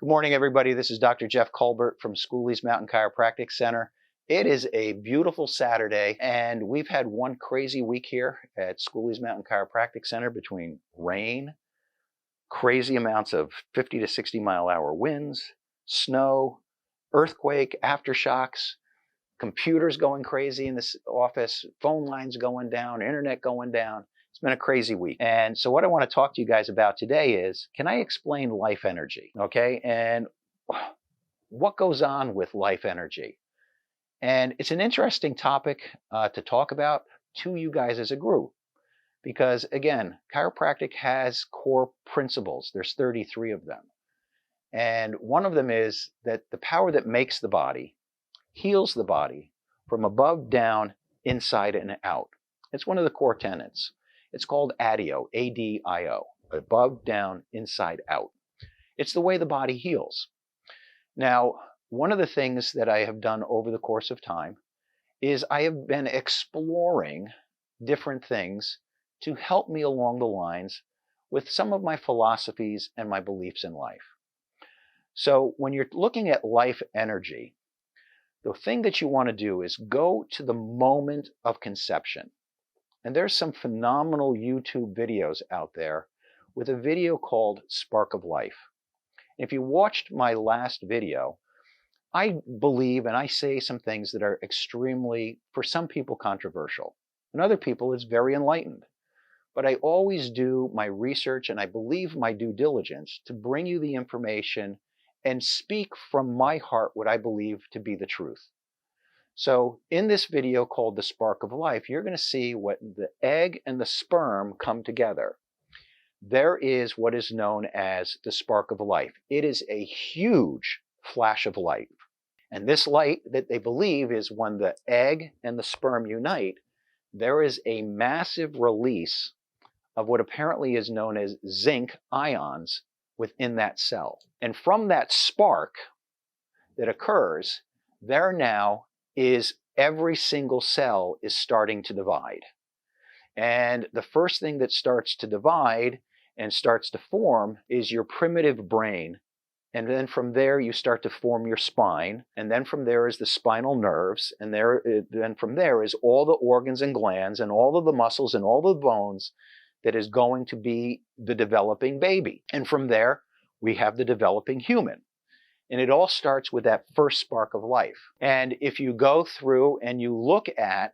Good morning, everybody. This is Dr. Jeff Culbert from Schooley's Mountain Chiropractic Center. It is a beautiful Saturday, and we've had one crazy week here at Schooley's Mountain Chiropractic Center between rain, crazy amounts of 50 to 60 mile an hour winds, snow, earthquake, aftershocks, computers going crazy in this office, phone lines going down, internet going down. It's been a crazy week. And so what I want to talk to you guys about today is, can I explain life energy? Okay, and what goes on with life energy? And it's an interesting topic to talk about to you guys as a group. Because again, chiropractic has core principles. There's 33 of them. And one of them is that the power that makes the body heals the body from above, down, inside, and out. It's one of the core tenets. It's called ADIO, A-D-I-O, above, down, inside, out. It's the way the body heals. Now, one of the things that I have done over the course of time is I have been exploring different things to help me along the lines with some of my philosophies and my beliefs in life. So when you're looking at life energy, the thing that you want to do is go to the moment of conception. And there's some phenomenal YouTube videos out there with a video called Spark of Life. If you watched my last video, I believe and I say some things that are extremely, for some people, controversial. And other people, it's very enlightened. But I always do my research and I believe my due diligence to bring you the information and speak from my heart what I believe to be the truth. So in this video called The Spark of Life, you're going to see what the egg and the sperm come together. There is what is known as the spark of life. It is a huge flash of light. And this light that they believe is when the egg and the sperm unite, there is a massive release of what apparently is known as zinc ions within that cell. And from that spark that occurs, there now is every single cell is starting to divide. And the first thing that starts to divide and starts to form is your primitive brain. And then from there, you start to form your spine. And then from there is the spinal nerves. And then from there is all the organs and glands and all of the muscles and all the bones that is going to be the developing baby. And from there, we have the developing human. And it all starts with that first spark of life. And if you go through and you look at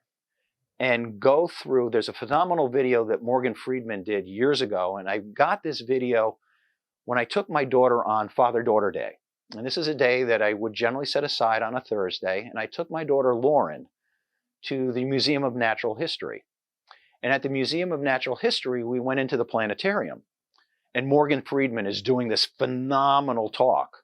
and go through, there's a phenomenal video that Morgan Friedman did years ago. And I got this video when I took my daughter on Father-Daughter Day. And this is a day that I would generally set aside on a Thursday. And I took my daughter Lauren to the Museum of Natural History. And at the Museum of Natural History, we went into the planetarium. And Morgan Friedman is doing this phenomenal talk.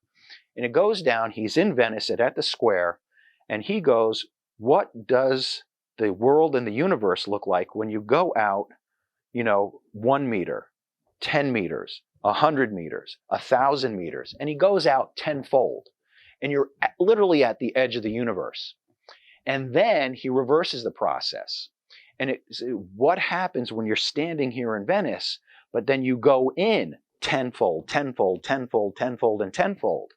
And it goes down, he's in Venice at the square, and he goes, what does the world and the universe look like when you go out, 1 meter, 10 meters, 100 meters, 1,000 meters, and he goes out tenfold. And you're literally at the edge of the universe. And then he reverses the process. And what happens when you're standing here in Venice, but then you go in tenfold, tenfold, tenfold, tenfold, and tenfold.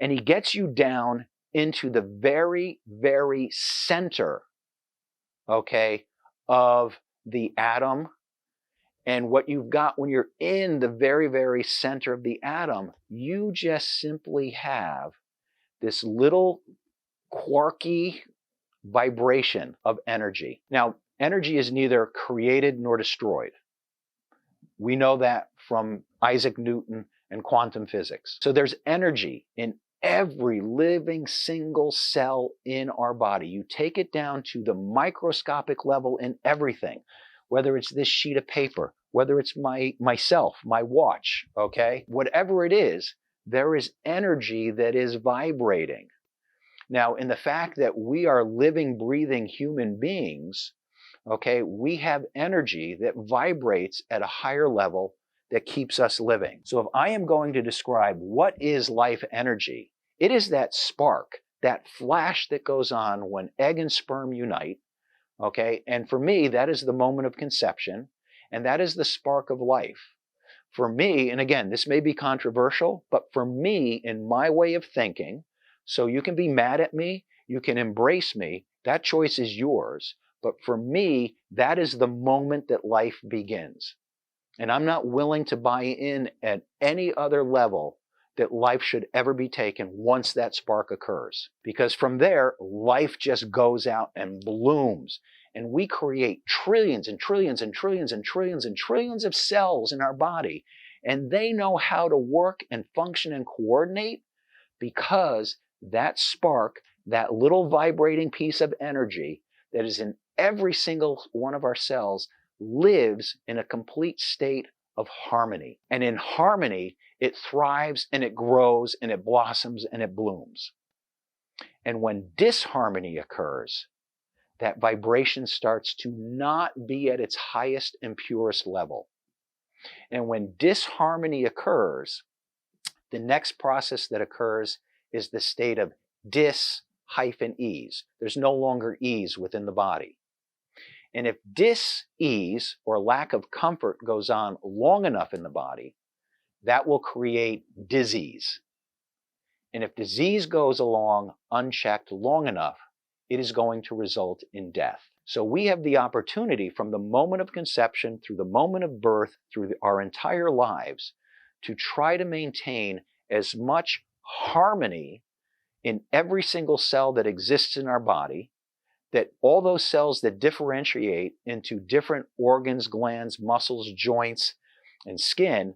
And he gets you down into the very, very center, okay, of the atom. And what you've got when you're in the very, very center of the atom, you just simply have this little quarky vibration of energy. Now, energy is neither created nor destroyed. We know that from Isaac Newton and quantum physics. So there's energy in every living single cell in our body. You take it down to the microscopic level in everything, whether it's this sheet of paper, whether it's myself, my watch, okay? Whatever it is, there is energy that is vibrating. Now, in the fact that we are living, breathing human beings, okay, we have energy that vibrates at a higher level that keeps us living. So if I am going to describe what is life energy, it is that spark, that flash that goes on when egg and sperm unite, okay? And for me, that is the moment of conception, and that is the spark of life. For me, and again, this may be controversial, but for me, in my way of thinking, so you can be mad at me, you can embrace me, that choice is yours. But for me, that is the moment that life begins. And I'm not willing to buy in at any other level that life should ever be taken once that spark occurs. Because from there, life just goes out and blooms. And we create trillions and trillions and trillions and trillions and trillions of cells in our body. And they know how to work and function and coordinate because that spark, that little vibrating piece of energy that is in every single one of our cells, lives in a complete state of harmony. And in harmony, it thrives and it grows and it blossoms and it blooms. And when disharmony occurs, that vibration starts to not be at its highest and purest level. And when disharmony occurs, the next process that occurs is the state of dis-ease. There's no longer ease within the body. And if dis-ease or lack of comfort goes on long enough in the body, that will create disease. And if disease goes along unchecked long enough, it is going to result in death. So we have the opportunity from the moment of conception through the moment of birth, through our entire lives, to try to maintain as much harmony in every single cell that exists in our body, that all those cells that differentiate into different organs, glands, muscles, joints, and skin,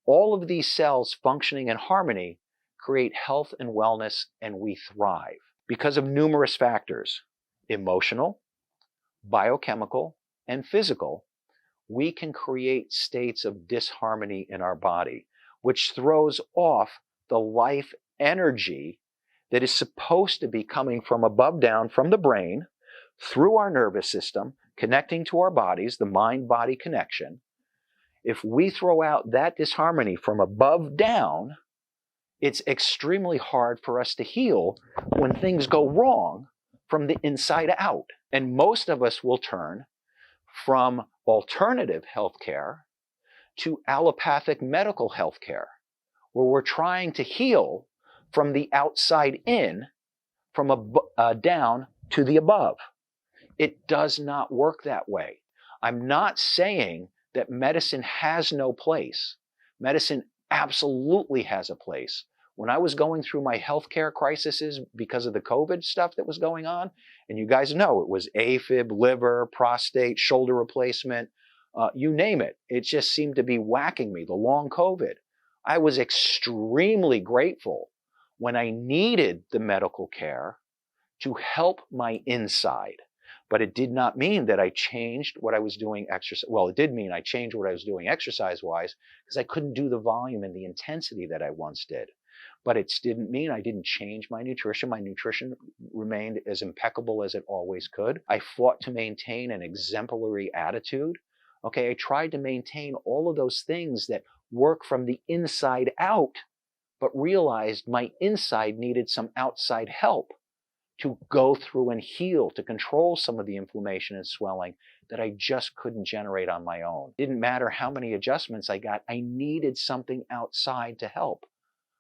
all of these cells functioning in harmony create health and wellness, and we thrive because of numerous factors: emotional, biochemical, and physical. We can create states of disharmony in our body, which throws off the life energy that is supposed to be coming from above down from the brain, through our nervous system, connecting to our bodies, the mind-body connection. If we throw out that disharmony from above down, it's extremely hard for us to heal when things go wrong from the inside out. And most of us will turn from alternative healthcare to allopathic medical healthcare, where we're trying to heal from the outside in, from down to the above. It does not work that way. I'm not saying that medicine has no place. Medicine absolutely has a place. When I was going through my healthcare crises because of the COVID stuff that was going on, and you guys know it was AFib, liver, prostate, shoulder replacement, you name it. It just seemed to be whacking me, the long COVID. I was extremely grateful when I needed the medical care to help my inside. But it did not mean that I changed what I was doing exercise. Well, it did mean I changed what I was doing exercise-wise because I couldn't do the volume and the intensity that I once did. But it didn't mean I didn't change my nutrition. My nutrition remained as impeccable as it always could. I fought to maintain an exemplary attitude. Okay, I tried to maintain all of those things that work from the inside out, but realized my inside needed some outside help to go through and heal, to control some of the inflammation and swelling that I just couldn't generate on my own. It didn't matter how many adjustments I got, I needed something outside to help.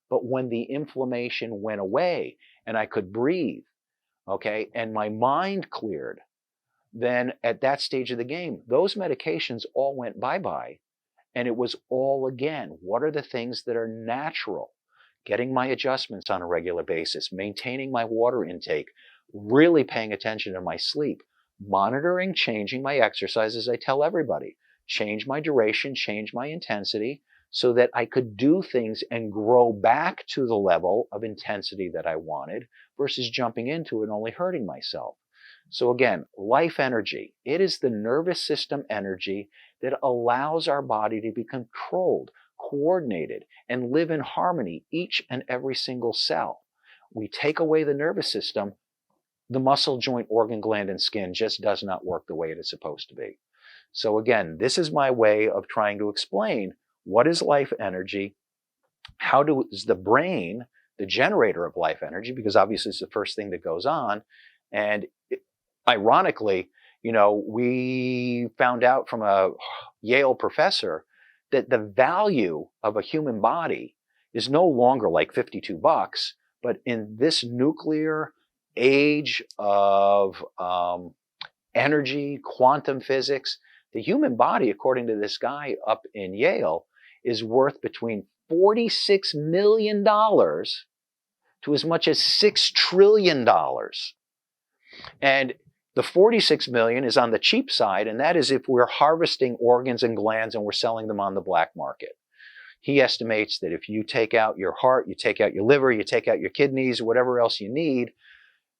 But when the inflammation went away and I could breathe, okay, and my mind cleared, then at that stage of the game, those medications all went bye-bye. And it was all again, what are the things that are natural? Getting my adjustments on a regular basis, maintaining my water intake, really paying attention to my sleep, monitoring, changing my exercise, as I tell everybody, change my duration, change my intensity, so that I could do things and grow back to the level of intensity that I wanted versus jumping into it and only hurting myself. So again, life energy, it is the nervous system energy that allows our body to be controlled, coordinated, and live in harmony, each and every single cell. We take away the nervous system, the muscle, joint, organ, gland, and skin just does not work the way it is supposed to be. So again, this is my way of trying to explain what is life energy, how does the brain, the generator of life energy, because obviously it's the first thing that goes on, and ironically, we found out from a Yale professor that the value of a human body is no longer like $52, but in this nuclear age of energy, quantum physics, the human body, according to this guy up in Yale, is worth between $46 million to as much as $6 trillion. And the 46 million is on the cheap side, and that is if we're harvesting organs and glands and we're selling them on the black market. He estimates that if you take out your heart, you take out your liver, you take out your kidneys, whatever else you need,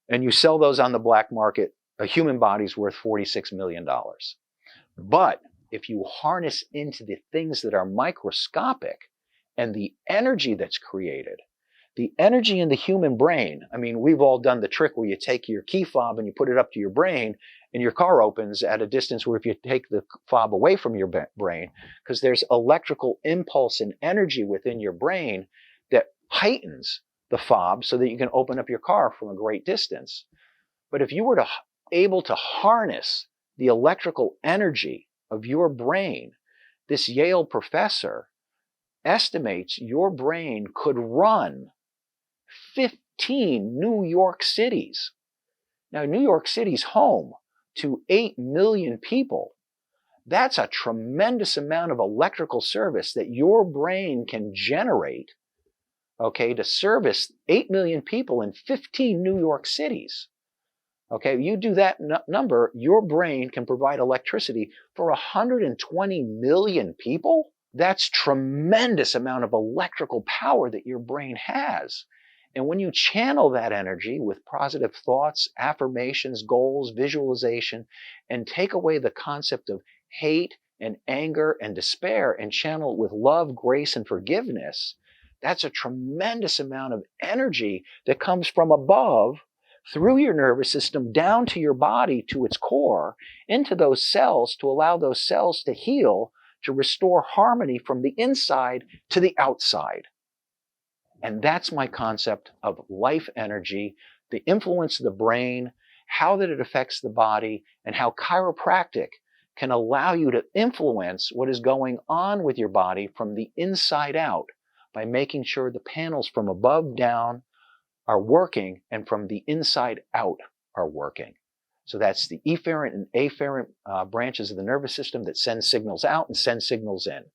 and you sell those on the black market, a human body's worth $46 million. But if you harness into the things that are microscopic and the energy that's created, the energy in the human brain, I mean, we've all done the trick where you take your key fob and you put it up to your brain and your car opens at a distance where if you take the fob away from your brain, because there's electrical impulse and energy within your brain that heightens the fob so that you can open up your car from a great distance. But if you were able to harness the electrical energy of your brain, this Yale professor estimates your brain could run 15 New York cities. Now, New York City's home to 8 million people. That's a tremendous amount of electrical service that your brain can generate, okay, to service 8 million people in 15 New York cities. Okay, you do that number, your brain can provide electricity for 120 million people. That's tremendous amount of electrical power that your brain has. And when you channel that energy with positive thoughts, affirmations, goals, visualization, and take away the concept of hate and anger and despair and channel it with love, grace, and forgiveness, that's a tremendous amount of energy that comes from above through your nervous system down to your body, to its core, into those cells to allow those cells to heal, to restore harmony from the inside to the outside. And that's my concept of life energy, the influence of the brain, how that it affects the body, and how chiropractic can allow you to influence what is going on with your body from the inside out by making sure the panels from above down are working and from the inside out are working. So that's the efferent and afferent branches of the nervous system that send signals out and send signals in.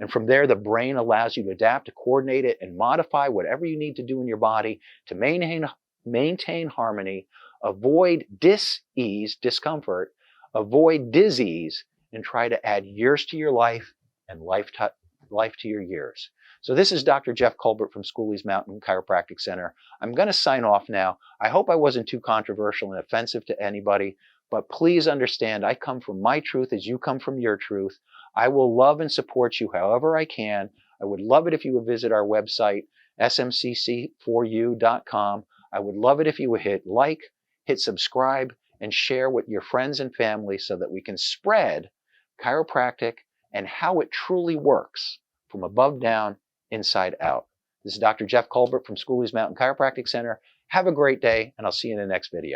And from there, the brain allows you to adapt, to coordinate it, and modify whatever you need to do in your body to maintain harmony, avoid dis-ease, discomfort, avoid disease, and try to add years to your life and life to your years. So this is Dr. Jeff Culbert from Schooley's Mountain Chiropractic Center. I'm going to sign off now. I hope I wasn't too controversial and offensive to anybody, but please understand I come from my truth as you come from your truth. I will love and support you however I can. I would love it if you would visit our website, smcc4u.com. I would love it if you would hit like, hit subscribe, and share with your friends and family so that we can spread chiropractic and how it truly works from above down, inside out. This is Dr. Jeff Culbert from Schooley's Mountain Chiropractic Center. Have a great day, and I'll see you in the next video.